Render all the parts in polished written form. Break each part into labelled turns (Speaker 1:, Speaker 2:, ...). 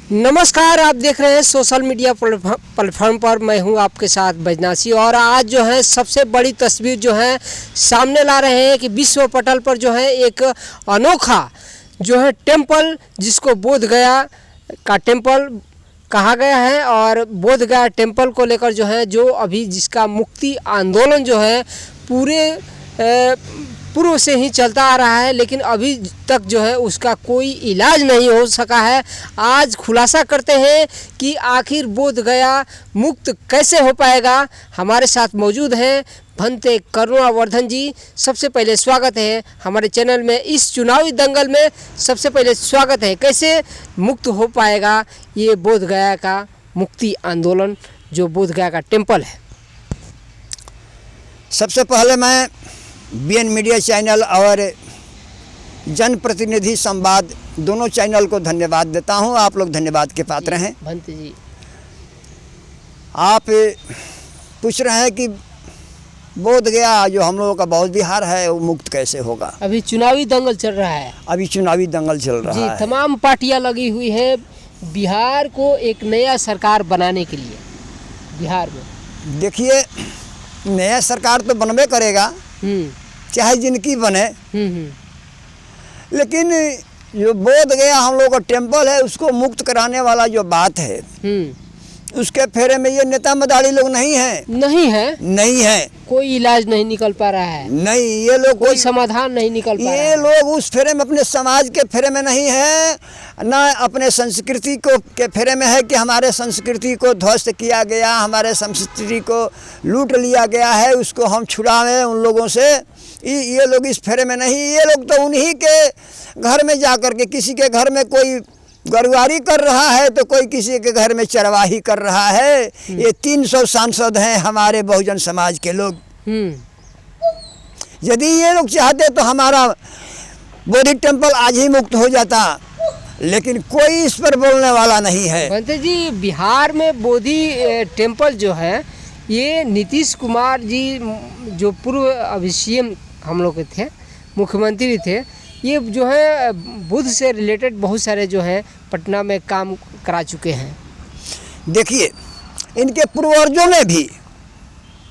Speaker 1: नमस्कार, आप देख रहे हैं सोशल मीडिया प्लेटफॉर्म पर। मैं हूं आपके साथ बजनासी और आज जो है सबसे बड़ी तस्वीर जो है सामने ला रहे हैं कि विश्व पटल पर जो है एक अनोखा जो है टेम्पल, जिसको बोध गया का टेम्पल कहा गया है। और बोध गया टेम्पल को लेकर जो है जो अभी जिसका मुक्ति आंदोलन जो है पूरे पूर्व से ही चलता आ रहा है, लेकिन अभी तक जो है उसका कोई इलाज नहीं हो सका है। आज खुलासा करते हैं कि आखिर बोध गया मुक्त कैसे हो पाएगा। हमारे साथ मौजूद हैं भंते करुणावर्धन जी। सबसे पहले स्वागत है हमारे चैनल में, इस चुनावी दंगल में सबसे पहले स्वागत है। कैसे मुक्त हो पाएगा ये बोध गया का मुक्ति आंदोलन, जो बोध गया का टेम्पल है?
Speaker 2: सबसे पहले मैं बीएन मीडिया चैनल और जनप्रतिनिधि संवाद दोनों चैनल को धन्यवाद देता हूं। आप लोग धन्यवाद के पात्र हैं।
Speaker 1: भंते जी,
Speaker 2: आप पूछ रहे हैं कि बोध गया जो हम लोगों का बौद्ध विहार है वो मुक्त कैसे होगा।
Speaker 1: अभी चुनावी दंगल चल रहा है।
Speaker 2: अभी चुनावी दंगल चल रहा
Speaker 1: जी,
Speaker 2: है।
Speaker 1: तमाम पार्टियां लगी हुई है बिहार को एक नया सरकार बनाने के लिए। बिहार में
Speaker 2: देखिए, नया सरकार तो बनबे करेगा, चाहे जिनकी बने, लेकिन जो बोध गया हम लोग का टेम्पल है उसको मुक्त कराने वाला जो बात है उसके फेरे में ये नेता मदारी लोग नहीं है।
Speaker 1: कोई इलाज नहीं निकल पा रहा है।
Speaker 2: नहीं, ये लोग
Speaker 1: कोई समाधान नहीं निकल पा रहा है।
Speaker 2: ये लोग उस फेरे में, अपने समाज के फेरे में नहीं है, ना अपने संस्कृति को के फेरे में है कि हमारे संस्कृति को ध्वस्त किया गया, हमारे संस्कृति को लूट लिया गया है, उसको हम छुड़ावें उन लोगों से। ये लोग इस फेरे में नहीं। ये लोग तो उन्हीं के घर में जा कर के, किसी के घर में कोई गरुवारी कर रहा है तो कोई किसी के घर में चरवाही कर रहा है। ये 300 सांसद हैं हमारे बहुजन समाज के लोग। यदि ये लोग चाहते तो हमारा बोधि टेम्पल आज ही मुक्त हो जाता, लेकिन कोई इस पर बोलने वाला नहीं है।
Speaker 1: भंते जी, बिहार में बोधि टेम्पल जो है ये नीतीश कुमार जी जो पूर्व अभी सीएम हम लोग के थे, मुख्यमंत्री थे, ये जो है बुद्ध से रिलेटेड बहुत सारे जो है पटना में काम करा चुके हैं।
Speaker 2: देखिए, इनके पूर्वजों ने भी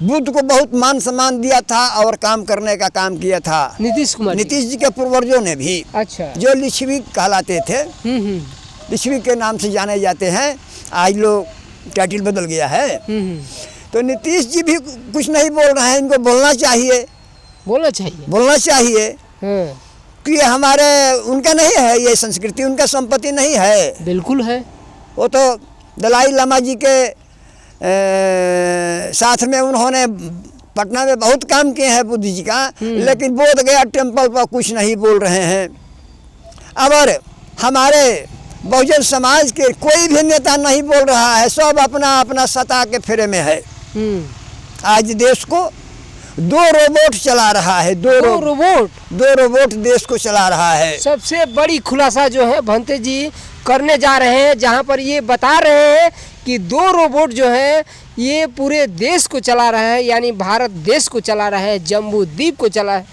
Speaker 2: बुद्ध को बहुत मान सम्मान दिया था और काम करने का काम किया था।
Speaker 1: नीतीश
Speaker 2: जी के पूर्वजों ने भी,
Speaker 1: अच्छा,
Speaker 2: जो लिच्छवी कहलाते थे, लिच्छवी के नाम से जाने जाते हैं। आज लोग टाइटल बदल गया है। तो नीतीश जी भी कुछ नहीं बोल रहे हैं। इनको बोलना चाहिए कि हमारे उनका नहीं है ये संस्कृति, उनका संपत्ति नहीं है।
Speaker 1: बिल्कुल है।
Speaker 2: वो तो दलाई लामा जी के साथ में उन्होंने पटना में बहुत काम किए हैं बुद्ध जी का, लेकिन बोध गया टेम्पल पर कुछ नहीं बोल रहे हैं। अगर हमारे बहुजन समाज के कोई भी नेता नहीं बोल रहा है, सब अपना अपना सत्ता के फेरे में है। आज देश को 2 रोबोट चला रहा है। दो रोबोट देश को चला रहा है।
Speaker 1: सबसे बड़ी खुलासा जो है भंते जी करने जा रहे हैं, जहां पर ये बता रहे हैं कि 2 रोबोट जो है ये पूरे देश को चला रहा है, यानी भारत देश को चला रहा है, जम्बू द्वीप को चला है।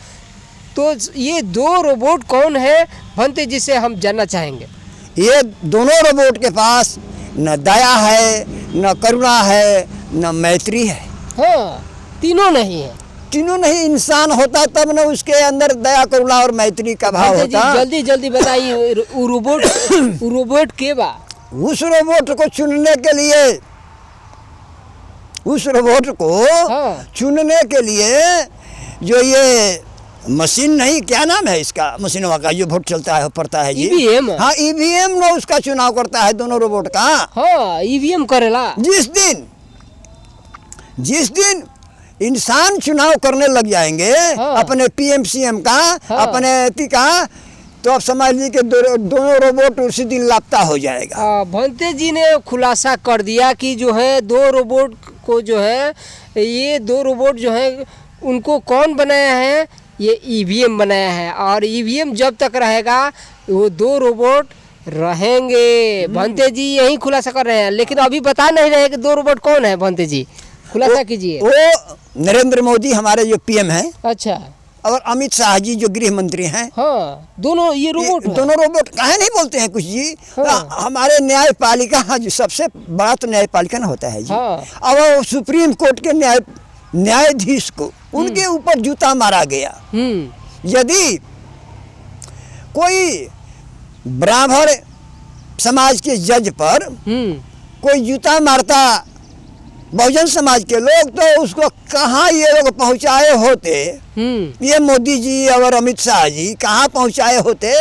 Speaker 1: तो ये 2 रोबोट कौन है भंते जी से हम जानना चाहेंगे।
Speaker 2: ये दोनों रोबोट के पास न दया है, न करुणा है, न मैत्री है।
Speaker 1: हाँ, तीनों नहीं है।
Speaker 2: इंसान होता तब न उसके अंदर दया करुणा और मैत्री का भाव होता।
Speaker 1: जल्दी बताइए, रोबोट के बा?
Speaker 2: उस रोबोट को चुनने के लिए, चुनने के लिए जो ये मशीन नहीं, क्या नाम है इसका, मशीनों का जो वोट चलता है पड़ता है जी,
Speaker 1: ईवीएम।
Speaker 2: हाँ, ईवीएम ने उसका चुनाव करता है दोनों रोबोट का।
Speaker 1: हाँ, ईवीएम करेला।
Speaker 2: जिस दिन इंसान चुनाव करने लग जाएंगे, हाँ, अपने पीएम सीएम का, हाँ, अपने एती का, तो आप समझ लीजिए कि दोनों रोबोट उसी दिन लापता हो जाएगा।
Speaker 1: भंते जी ने खुलासा कर दिया कि जो है 2 रोबोट को जो है, ये 2 रोबोट जो है उनको कौन बनाया है, ये ईवीएम बनाया है। और ईवीएम जब तक रहेगा वो 2 रोबोट रहेंगे। भंते जी यही खुलासा कर रहे हैं, लेकिन अभी बता नहीं रहे कि 2 रोबोट कौन है। भंते जी खुलासा कीजिए।
Speaker 2: वो नरेंद्र मोदी हमारे जो पीएम हैं।
Speaker 1: अच्छा,
Speaker 2: और अमित शाह जी जो गृह मंत्री हैं,
Speaker 1: हाँ, दोनों ये रोबोट हैं।
Speaker 2: दोनों रोबोट काहे नहीं बोलते हैं कुछ जी।
Speaker 1: हाँ।
Speaker 2: हमारे न्यायपालिका, हाँ जी, सबसे बड़ा तो न्यायपालिका ना होता है जी।
Speaker 1: हाँ।
Speaker 2: और सुप्रीम कोर्ट के न्यायाधीश को उनके ऊपर जूता मारा गया। यदि कोई ब्राह्मण समाज के जज पर कोई जूता मारता बहुजन समाज के लोग, तो उसको कहाँ ये लोग पहुँचाए होते, ये मोदी जी और अमित शाह जी कहाँ पहुँचाए होते।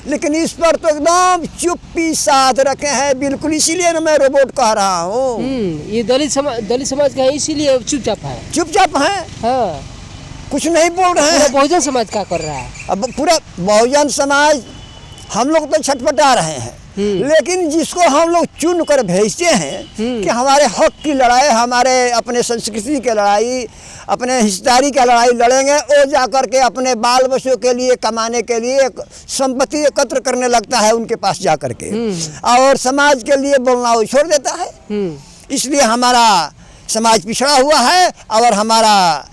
Speaker 2: लेकिन इस पर तो एकदम चुप्पी साध रखे हैं बिल्कुल। इसीलिए ना मैं रोबोट कह रहा हूँ।
Speaker 1: ये दलित समाज का है, इसीलिए चुपचाप है।
Speaker 2: चुपचाप है,
Speaker 1: हाँ,
Speaker 2: कुछ नहीं बोल रहे हैं।
Speaker 1: बहुजन समाज क्या कर रहा है?
Speaker 2: अब पूरा बहुजन समाज हम लोग तो छटपटा रहे हैं, लेकिन जिसको हम लोग चुन कर भेजते हैं कि हमारे हक की लड़ाई, हमारे अपने संस्कृति की लड़ाई, अपने हिस्सेदारी की लड़ाई लड़ेंगे, वो जा कर के अपने बाल बच्चों के लिए कमाने के लिए संपत्ति एकत्र करने लगता है उनके पास जा कर के, और समाज के लिए बोलना वो छोड़ देता है। इसलिए हमारा समाज पिछड़ा हुआ है और हमारा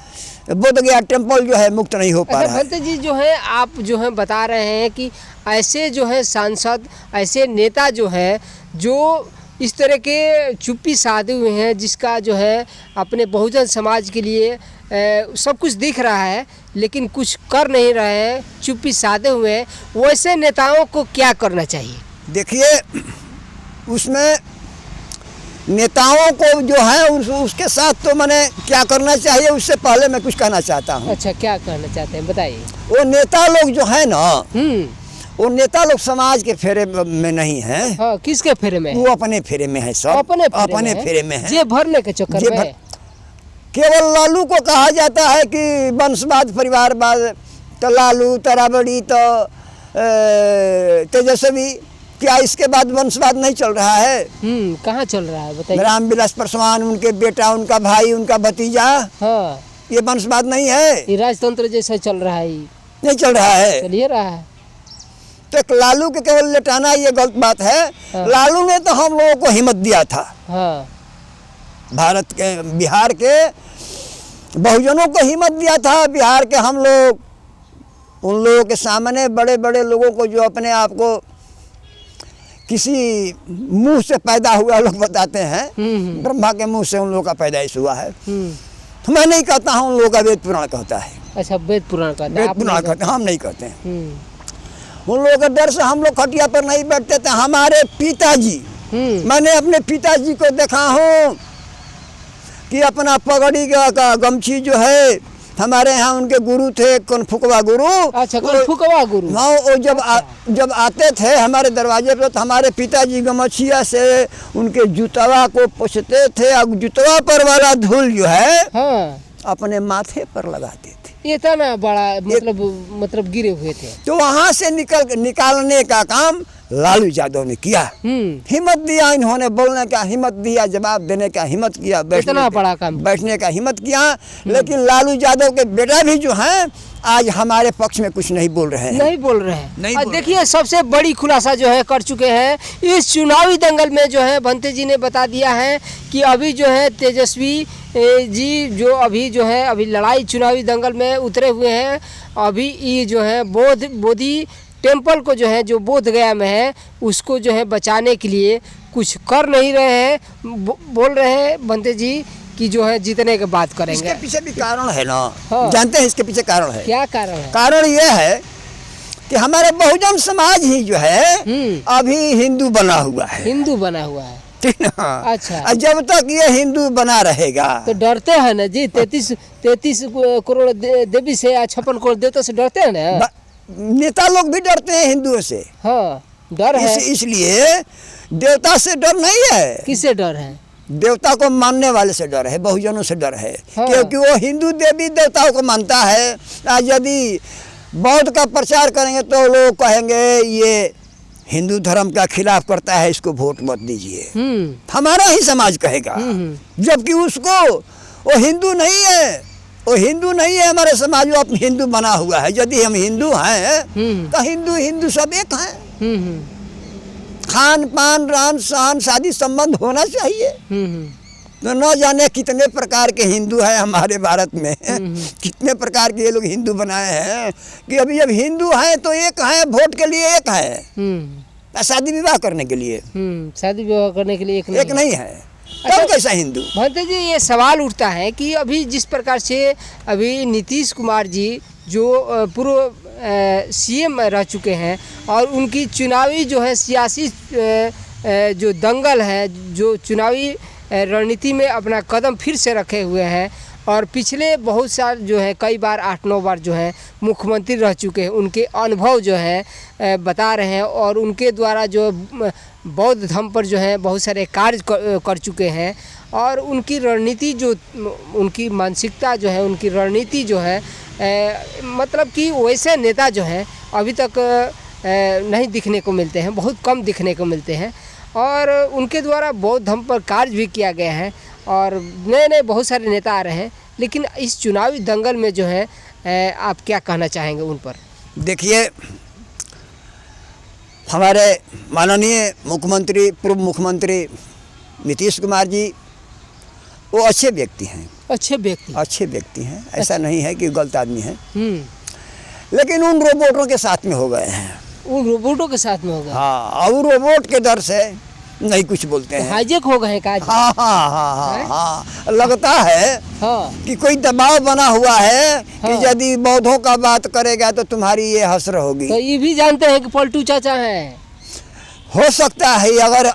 Speaker 2: बोध गया टेम्पल जो है मुक्त नहीं हो पा रहा है।
Speaker 1: भंते जी जो है, आप जो है बता रहे हैं कि ऐसे जो है सांसद, ऐसे नेता जो है जो इस तरह के चुप्पी साधे हुए हैं, जिसका जो है अपने बहुजन समाज के लिए सब कुछ दिख रहा है लेकिन कुछ कर नहीं रहे हैं, चुप्पी साधे हुए हैं, वैसे नेताओं को क्या करना चाहिए?
Speaker 2: देखिए, उसमें नेताओं को जो है उसके साथ तो मैंने क्या करना चाहिए, उससे पहले मैं कुछ कहना चाहता हूँ।
Speaker 1: अच्छा, क्या कहना चाहते हैं, बताइए।
Speaker 2: वो नेता लोग जो है ना, वो नेता लोग समाज के फेरे में नहीं है।
Speaker 1: हाँ, किसके फेरे में?
Speaker 2: वो अपने फेरे में है, सब अपने फेरे में है,
Speaker 1: जेब भरने के चक्कर में।
Speaker 2: केवल लालू को कहा जाता है कि वंशवाद, परिवारवाद, तो लालू, तराबड़ी, तो तेजस्वी, क्या इसके बाद वंशवाद नहीं चल रहा है?
Speaker 1: कहाँ चल रहा है, बताइए।
Speaker 2: रामविलास पासवान, उनके बेटा, उनका भाई, उनका भतीजा,
Speaker 1: हाँ,
Speaker 2: ये वंशवाद नहीं है?
Speaker 1: ये राजतंत्र जैसा चल रहा है?
Speaker 2: नहीं चल रहा है,
Speaker 1: चलिए रहा है।
Speaker 2: तो लालू के केवल लेटाना ये गलत बात है।
Speaker 1: हाँ।
Speaker 2: लालू ने तो हम लोगों को हिम्मत दिया था।
Speaker 1: हाँ,
Speaker 2: भारत के, बिहार के बहुजनों को हिम्मत दिया था। बिहार के हम लोग उन लोगों के सामने, बड़े बड़े लोगों को जो अपने आप को किसी मुंह से पैदा हुआ लोग बताते हैं, ब्रह्मा के मुंह से उन लोगों का पैदाइश हुआ है। तो मैं नहीं कहता हूँ, उन लोगों का वेद पुराण कहता है।
Speaker 1: अच्छा, वेद पुराण कहते हैं,
Speaker 2: वेद पुराण कहते हैं, हम नहीं कहते हैं। उन लोगों के डर से हम लोग खटिया पर नहीं बैठते थे। हमारे पिताजी, मैंने अपने पिताजी को देखा हूँ कि अपना पगड़ी का गमछी जो है, हमारे यहाँ उनके गुरु थे कनफुकवा गुरु। अच्छा,
Speaker 1: कनफुकवा गुरु।
Speaker 2: हाँ, वो जब आते थे हमारे दरवाजे पर, तो हमारे पिताजी गमछिया से उनके जूतवा को पोंछते थे, और जूतवा पर वाला धूल जो है, हाँ, अपने माथे पर लगाते थे।
Speaker 1: इतना बड़ा मतलब गिरे हुए थे।
Speaker 2: तो वहाँ से निकालने का काम लालू यादव ने किया। हिम्मत दिया इन्होंने, बोलने का हिम्मत दिया, जवाब देने का हिम्मत किया, बैठने का हिम्मत किया। लेकिन लालू यादव के बेटा भी जो हैं, आज हमारे पक्ष में कुछ नहीं बोल रहे हैं।
Speaker 1: नहीं बोल रहे हैं। देखिए, सबसे बड़ी खुलासा जो है कर चुके हैं इस चुनावी दंगल में, जो है भंते जी ने बता दिया है कि अभी जो है तेजस्वी जी जो अभी लड़ाई चुनावी दंगल में उतरे हुए हैं। अभी ये जो है बोधि टेम्पल को जो है, जो बोध गया में है, उसको जो है बचाने के लिए कुछ कर नहीं रहे हैं। बोल रहे हैं भंते जी कि जो है जीतने के बाद करेंगे।
Speaker 2: इसके पीछे भी कारण है ना।
Speaker 1: हाँ।
Speaker 2: जानते हैं इसके पीछे कारण है?
Speaker 1: क्या कारण है?
Speaker 2: कारण ये है कि हमारे बहुजन समाज ही जो है अभी हिंदू बना हुआ है।
Speaker 1: हिंदू बना हुआ है,
Speaker 2: ठीक ना?
Speaker 1: अच्छा,
Speaker 2: जब तक ये हिंदू बना रहेगा
Speaker 1: तो डरते हैं ना जी। 33 करोड़ देवी से या 56 करोड़ देवता से डरते हैं ना।
Speaker 2: नेता लोग भी डरते हैं हिंदुओं से।
Speaker 1: हाँ, डर है।
Speaker 2: इसलिए देवता से डर नहीं है।
Speaker 1: किससे डर है?
Speaker 2: देवता को मानने वाले से डर है, बहुजनों से डर है।
Speaker 1: हाँ।
Speaker 2: क्योंकि वो हिंदू देवी देवताओं को मानता है। आज यदि बौद्ध का प्रचार करेंगे तो लोग कहेंगे ये हिंदू धर्म का खिलाफ करता है, इसको वोट मत दीजिए। हमारा ही समाज कहेगा। जबकि उसको वो हिंदू नहीं है, वो हिंदू नहीं है। हमारे समाज वो हिंदू बना हुआ है। यदि हम हिंदू हैं तो हिंदू सब एक हैं। खान पान, रहन सहन, शादी संबंध होना चाहिए। तो न जाने कितने प्रकार के हिंदू हैं हमारे भारत में, कितने प्रकार के ये लोग हिंदू बनाए हैं कि अभी जब हिंदू हैं तो एक है, वोट के लिए एक है, शादी विवाह करने के लिए
Speaker 1: शादी विवाह करने के लिए एक
Speaker 2: नहीं है, तब कैसा हिंदू?
Speaker 1: भंते जी ये सवाल उठता है कि अभी जिस प्रकार से अभी नीतीश कुमार जी जो पूर्व सीएम रह चुके हैं और उनकी चुनावी जो है सियासी जो दंगल है, जो चुनावी रणनीति में अपना कदम फिर से रखे हुए हैं और पिछले बहुत साल जो है कई बार 8-9 बार जो है मुख्यमंत्री रह चुके हैं, उनके अनुभव जो है बता रहे हैं और उनके द्वारा जो बौद्ध धर्म पर जो है बहुत सारे कार्य कर चुके हैं और उनकी रणनीति जो उनकी मानसिकता जो है, उनकी रणनीति जो है मतलब कि वैसे नेता जो हैं अभी तक नहीं दिखने को मिलते हैं, बहुत कम दिखने को मिलते हैं और उनके द्वारा बौद्ध धर्म पर कार्य भी किया गया है और नए नए बहुत सारे नेता आ रहे हैं। लेकिन इस चुनावी दंगल में जो है आप क्या कहना चाहेंगे उन पर?
Speaker 2: देखिए, हमारे माननीय मुख्यमंत्री, पूर्व मुख्यमंत्री नीतीश कुमार जी वो अच्छे व्यक्ति हैं, अच्छे व्यक्ति हैं, ऐसा नहीं है कि गलत आदमी है, लेकिन उन रोबोटों के साथ में हो गए हैं।
Speaker 1: उन रोबोटों के साथ में हो गए?
Speaker 2: हाँ, और रोबोट के डर से नहीं कुछ बोलते हैं।
Speaker 1: हाईजेक हो गए का?
Speaker 2: हाँ, लगता है कि कोई दबाव बना हुआ है कि यदि बौद्धों का बात करेगा तो तुम्हारी ये हसर होगी।
Speaker 1: तो ये भी जानते हैं कि पलटू चाचा हैं?
Speaker 2: हो सकता है, अगर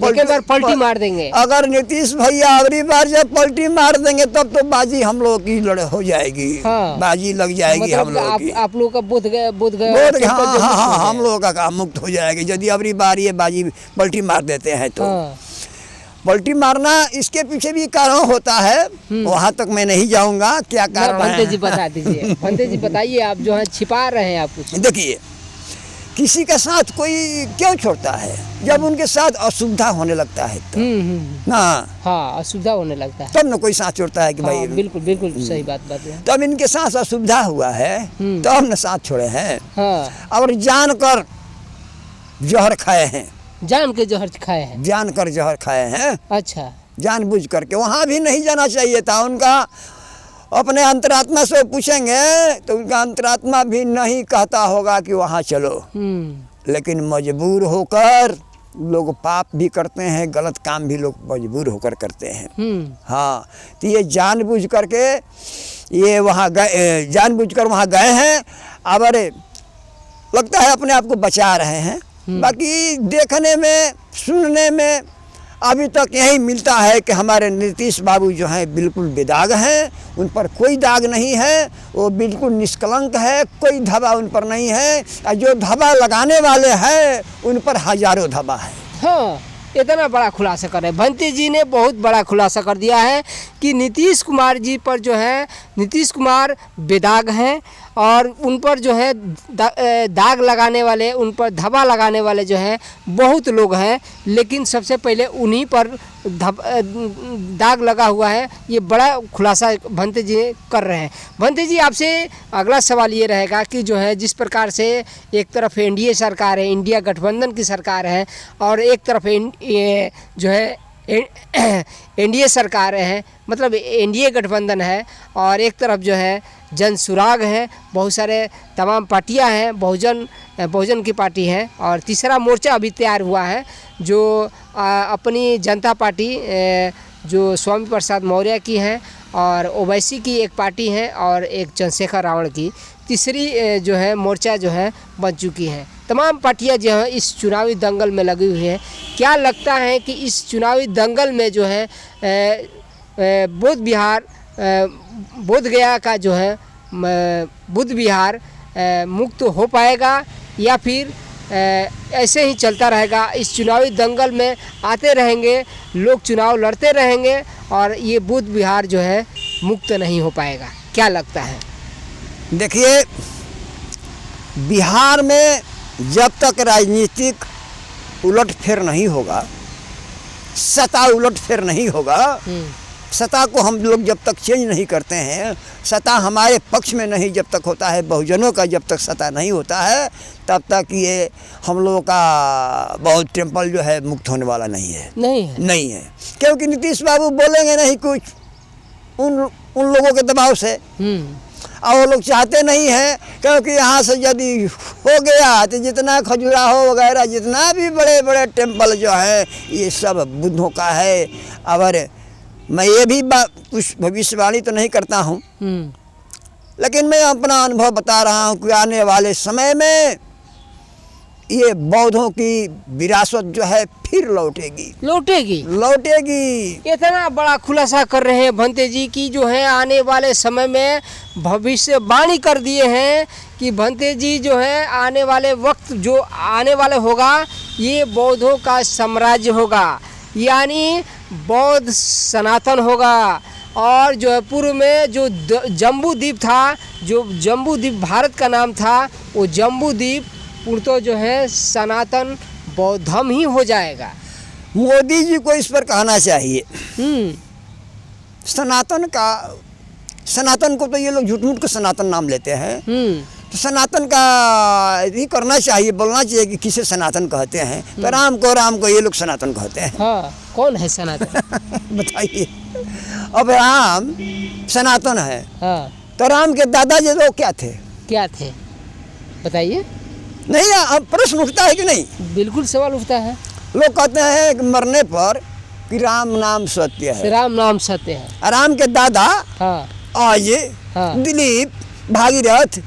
Speaker 1: पलटी मार देंगे,
Speaker 2: अगर नीतीश भैया अगली बार जब पलटी मार देंगे तब तो बाजी हम लोग की हो जाएगी। बाजी लग जाएगी, मतलब हम लोग की।
Speaker 1: आप लोग का बोध गए
Speaker 2: हाँ, हम लोग का काम मुक्त हो जाएगी यदि अगली बार ये बाजी पलटी मार देते हैं तो। पलटी मारना इसके पीछे भी कारण होता है, वहाँ तक मैं नहीं जाऊँगा क्या कारण है।
Speaker 1: भंते जी बता दीजिए, भंते जी बताइए, आप जो है छिपा रहे हैं आप कुछ।
Speaker 2: देखिए, किसी के साथ कोई क्यों छोड़ता है? जब उनके साथ असुविधा होने लगता है तो
Speaker 1: असुविधा होने लगता है
Speaker 2: तब न कोई साथ छोड़ता है कि भाई।
Speaker 1: बिल्कुल बिल्कुल सही बात है।
Speaker 2: तब इनके साथ असुविधा हुआ है तब न साथ छोड़े हैं। और जान कर जहर खाए हैं,
Speaker 1: जान के जहर खाए हैं,
Speaker 2: जान कर जहर खाए हैं।
Speaker 1: अच्छा,
Speaker 2: जानबूझ करके वहाँ भी नहीं जाना चाहिए था। उनका अपने अंतरात्मा से पूछेंगे तो उनका अंतरात्मा भी नहीं कहता होगा कि वहाँ चलो, लेकिन मजबूर होकर लोग पाप भी करते हैं, गलत काम भी लोग मजबूर होकर करते हैं। हाँ, तो ये जानबूझ करके ये वहाँ गए, जानबूझकर वहाँ गए हैं। अब अरे लगता है अपने आप को बचा रहे हैं, बाकी देखने में, सुनने में अभी तक यही मिलता है कि हमारे नीतीश बाबू जो हैं बिल्कुल बेदाग हैं, उन पर कोई दाग नहीं है, वो बिल्कुल निष्कलंक है, कोई धब्बा उन पर नहीं है। और जो धब्बा लगाने वाले हैं उन पर हजारों धब्बा है।
Speaker 1: हाँ, इतना बड़ा खुलासा कर रहे हैं भंते जी ने, बहुत बड़ा खुलासा कर दिया है कि नीतीश कुमार जी पर जो है, नीतीश कुमार बेदाग हैं और उन पर जो है दाग लगाने वाले, उन पर धब्बा लगाने वाले जो हैं बहुत लोग हैं, लेकिन सबसे पहले उन्हीं पर दाग लगा हुआ है। ये बड़ा खुलासा भंते जी कर रहे हैं। भंते जी, आपसे अगला सवाल ये रहेगा कि जो है जिस प्रकार से एक तरफ एनडीए सरकार है, इंडिया गठबंधन की सरकार है, और एक तरफ जो है एनडीए सरकार है, मतलब एनडीए गठबंधन है, और एक तरफ जो है जन सुराग है, बहुत सारे तमाम पार्टियां हैं, बहुजन की पार्टी है, और तीसरा मोर्चा अभी तैयार हुआ है जो अपनी जनता पार्टी जो स्वामी प्रसाद मौर्य की है, और ओवैसी की एक पार्टी है, और एक चंद्रशेखर रावण की तीसरी जो है मोर्चा जो है बन चुकी है। तमाम पार्टियां जो है इस चुनावी दंगल में लगी हुई हैं। क्या लगता है कि इस चुनावी दंगल में जो है बोध गया का जो है बुद्ध विहार मुक्त हो पाएगा या फिर ऐसे ही चलता रहेगा? इस चुनावी दंगल में आते रहेंगे लोग, चुनाव लड़ते रहेंगे और ये बुद्ध विहार जो है मुक्त नहीं हो पाएगा, क्या लगता है?
Speaker 2: देखिए, बिहार में जब तक राजनीतिक उलटफेर नहीं होगा, सत्ता उलटफेर नहीं होगा, सत्ता को हम लोग जब तक चेंज नहीं करते हैं, सत्ता हमारे पक्ष में नहीं जब तक होता है, बहुजनों का जब तक सत्ता नहीं होता है, तब तक ये हम लोगों का बहुत टेम्पल जो है मुक्त होने वाला नहीं है। नहीं है क्योंकि नीतीश बाबू बोलेंगे नहीं कुछ उन लोगों के दबाव से, और वो लोग चाहते नहीं हैं, क्योंकि यहाँ से यदि हो गया तो जितना खजुराहो वगैरह जितना भी बड़े बड़े टेम्पल जो है ये सब बुद्धों का है। और मैं ये भी कुछ भविष्यवाणी तो नहीं करता हूँ, लेकिन मैं अपना अनुभव बता रहा हूँ कि आने वाले समय में ये बौद्धों की विरासत जो है फिर लौटेगी।
Speaker 1: इतना बड़ा खुलासा कर रहे हैं भंते जी की जो है आने वाले समय में भविष्यवाणी कर दिए हैं कि भंते जी जो है आने वाले वक्त जो आने वाले होगा ये बौद्धों का साम्राज्य होगा, यानी बौद्ध सनातन होगा। और जो है पूर्व में जो जम्बू द्वीप था, जो जम्बू द्वीप भारत का नाम था, वो जम्बू द्वीप पूर्तो जो है सनातन बौद्धम ही हो जाएगा।
Speaker 2: मोदी जी को इस पर कहना चाहिए। सनातन को तो ये लोग झूठ मूठ को सनातन नाम लेते हैं, तो सनातन का ये करना चाहिए, बोलना चाहिए कि किसे सनातन कहते हैं। तो राम को ये लोग सनातन कहते हैं।
Speaker 1: हाँ, कौन है सनातन?
Speaker 2: बताइए। अब राम सनातन है,
Speaker 1: हाँ।
Speaker 2: तो राम के दादाजी लोग क्या थे
Speaker 1: बताइए।
Speaker 2: नहीं, अब प्रश्न उठता है कि नहीं?
Speaker 1: बिल्कुल सवाल उठता है।
Speaker 2: लोग कहते हैं कि मरने पर कि राम नाम सत्य है।
Speaker 1: राम नाम सत्य है।
Speaker 2: राम के दादा,
Speaker 1: हाँ।
Speaker 2: आज,
Speaker 1: हाँ।
Speaker 2: दिलीप, भागीरथ,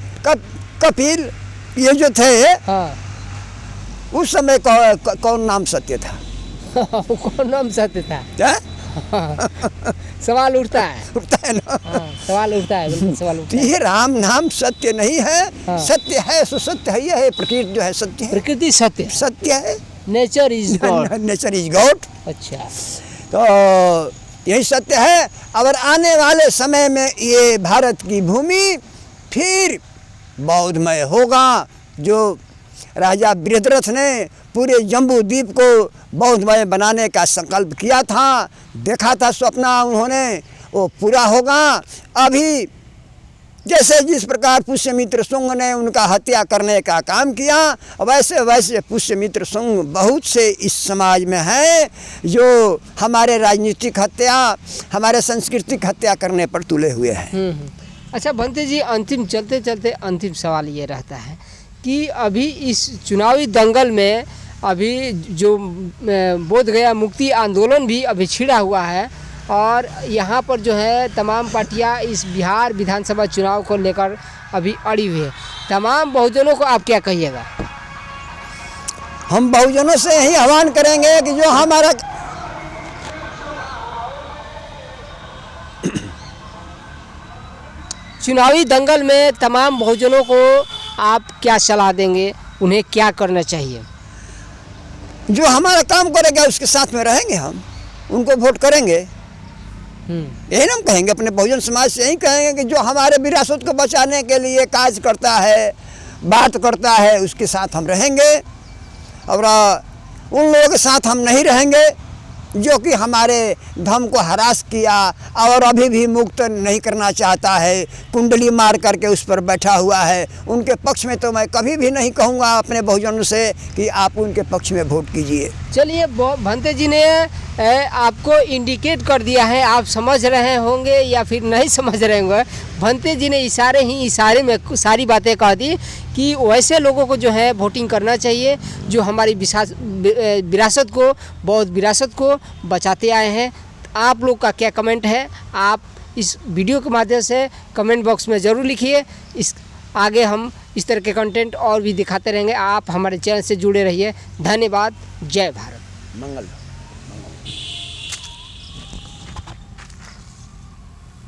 Speaker 2: कपिल, ये जो थे,
Speaker 1: हाँ।
Speaker 2: उस समय कौन नाम सत्य था?
Speaker 1: कौन नाम सत्य था? सवाल उठता है
Speaker 2: ना।
Speaker 1: हाँ, सवाल उठता है, बिल्कुल सवाल उठता है।
Speaker 2: ये राम नाम सत्य नहीं है।
Speaker 1: हाँ।
Speaker 2: सत्य है सो सत्य है, ये है प्रकृति जो है सत्य है।
Speaker 1: प्रकृति
Speaker 2: सत्य है।
Speaker 1: Nature is God.
Speaker 2: Nature is God.
Speaker 1: अच्छा,
Speaker 2: तो यही सत्य है। और आने वाले समय में ये भारत की भूमि फिर बौद्धमय होगा। जो राजा बृहद्रथ ने पूरे जम्बू द्वीप को बौद्धमय बनाने का संकल्प किया था, देखा था सपना उन्होंने, वो पूरा होगा। अभी जैसे जिस प्रकार पुष्यमित्र शुंग ने उनका हत्या करने का काम किया, वैसे वैसे पुष्यमित्र शुंग बहुत से इस समाज में हैं जो हमारे राजनीतिक हत्या, हमारे सांस्कृतिक हत्या करने पर तुले हुए हैं।
Speaker 1: अच्छा भंते जी, अंतिम चलते चलते अंतिम सवाल ये रहता है कि अभी इस चुनावी दंगल में अभी जो बोध गया मुक्ति आंदोलन भी अभी छिड़ा हुआ है, और यहाँ पर जो है तमाम पार्टियाँ इस बिहार विधानसभा चुनाव को लेकर अभी अड़ी हुई है। तमाम बहुजनों को आप क्या कहिएगा?
Speaker 2: हम बहुजनों से यही आह्वान करेंगे कि जो हमारा
Speaker 1: चुनावी दंगल में तमाम बहुजनों को आप क्या सलाह देंगे, उन्हें क्या करना चाहिए?
Speaker 2: जो हमारा काम करेगा उसके साथ में रहेंगे, हम उनको वोट करेंगे। यही ना हम कहेंगे, अपने बहुजन समाज से यही कहेंगे कि जो हमारे विरासत को बचाने के लिए काज करता है, बात करता है, उसके साथ हम रहेंगे। और उन लोगों के साथ हम नहीं रहेंगे जो कि हमारे धर्म को हरास किया और अभी भी मुक्त नहीं करना चाहता है, कुंडली मार करके उस पर बैठा हुआ है। उनके पक्ष में तो मैं कभी भी नहीं कहूँगा अपने बहुजनों से कि आप उनके पक्ष में वोट कीजिए।
Speaker 1: चलिए, भंते जी ने आपको इंडिकेट कर दिया है, आप समझ रहे होंगे या फिर नहीं समझ रहे होंगे। भंते जी ने इशारे में सारी बातें कह दी कि वैसे लोगों को जो है वोटिंग करना चाहिए जो हमारी विरासत को, बौद्ध विरासत को बचाते आए हैं। आप लोग का क्या कमेंट है? आप इस वीडियो के माध्यम से कमेंट बॉक्स में ज़रूर लिखिए। इस आगे हम इस तरह के कंटेंट और भी दिखाते रहेंगे। आप हमारे चैनल से जुड़े रहिए। धन्यवाद। जय भारत।
Speaker 2: मंगल।